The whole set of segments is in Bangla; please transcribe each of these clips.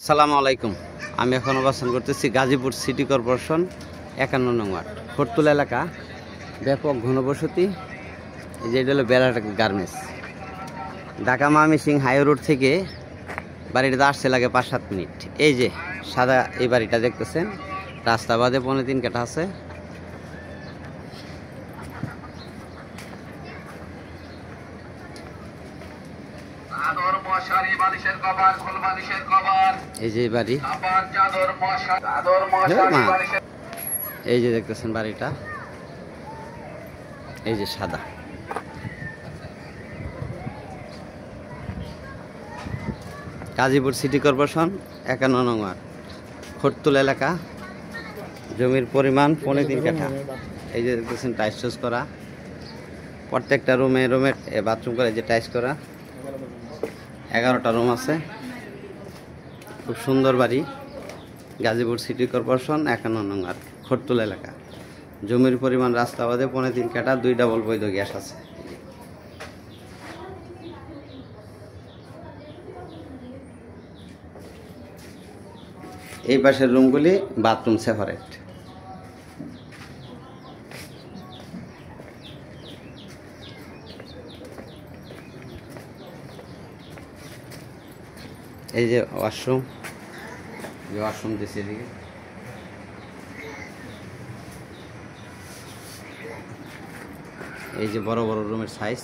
আসসালামু আলাইকুম। আমি এখন অবস্থান করতেছি গাজীপুর সিটি কর্পোরেশন 51 নং ওয়ার্ড খড়তুল এলাকা। ব্যাপক ঘনবসতি। যেটা হলো বেলাটেক garments. Dhaka Mymensingh high road থেকে বাড়িটা আসতে লাগে 5-7 মিনিট। এই যে সাদা এই বাড়িটা দেখতেছেন, রাস্তা বাদে 3.5 কাঠা আছে। এই যে বাড়ি, এই যে দেখতেছেন বাড়িটা, এই যে সাদা। গাজীপুর সিটি কর্পোরেশন 51 নং ওয়ার্ড খড়তুল এলাকা। জমির পরিমাণ 3.5 কাঠা। এই যে দেখতেছেন টাইস চুজ করা, প্রত্যেকটা রুমে বাথরুম করে যে টাইস করা। 11টা রুম আছে। খুব সুন্দর বাড়ি। গাজীপুর সিটি কর্পোরেশন 51 নং ওয়ার্ড খড়তুল এলাকা। জমির পরিমাণ রাস্তা বাদে 3.5 কাঠা, 2 ডাবল বৈধ গ্যাস আছে। এই পাশের রুমগুলি বাথরুম সেপারেট। এই যে ওয়াশরুম দিচ্ছে এদিকে। এই যে বড় বড় রুমের সাইজ।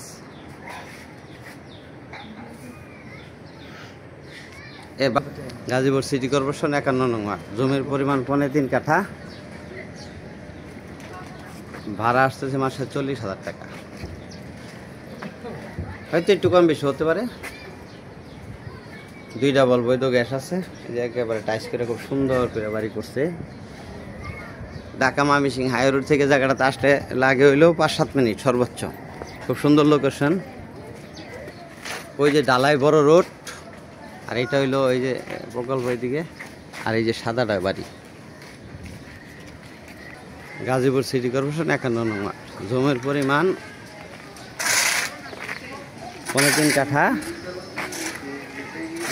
গাজীপুর সিটি কর্পোরেশন 51 নং ওয়ার্ড। জমির পরিমাণ 3.5 কাঠা। ভাড়া আসতেছে মাসে 40,000 টাকা। হয়তো একটু কম বেশি হতে পারে। 2 ডাবল বৈধ গ্যাস আছে। এই যে একেবারে টাইস করে খুব সুন্দর করে বাড়ি করছে। ঢাকা ময়মনসিংহ হাই রোড থেকে জায়গাটাতে আসতে লাগে হইলেও 5-7 মিনিট সর্বোচ্চ। খুব সুন্দর লোকেশন। ওই যে ডালাই বড় রোড, আর এটা হইলো এই যে প্রকল্প দিকে, আর এই যে সাদাটা বাড়ি। গাজীপুর সিটি কর্পোরেশন 51 নং ওয়ার্ড। জমির পরিমাণ 3.5 কাঠা,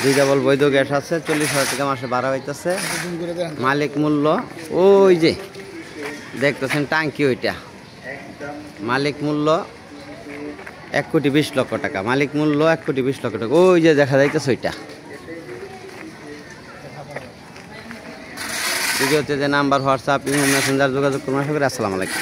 2 ডাবল বৈধ গ্যাস আছে। 40,000 টাকা মাসে ভাড়া হইতেছে। মালিক মূল্য ওই যে দেখতেছেন টাঙ্কি, ওইটা মালিক মূল্য 1,20,00,000 টাকা। মালিক মূল্য 1,20,00,000 টাকা। ওই যে দেখা যাইতেছে ওইটা। ভিডিওতে যে নাম্বার, হোয়াটসঅ্যাপ, ইমেল, মেসেঞ্জার যোগাযোগ করুন। আসসালামু আলাইকুম।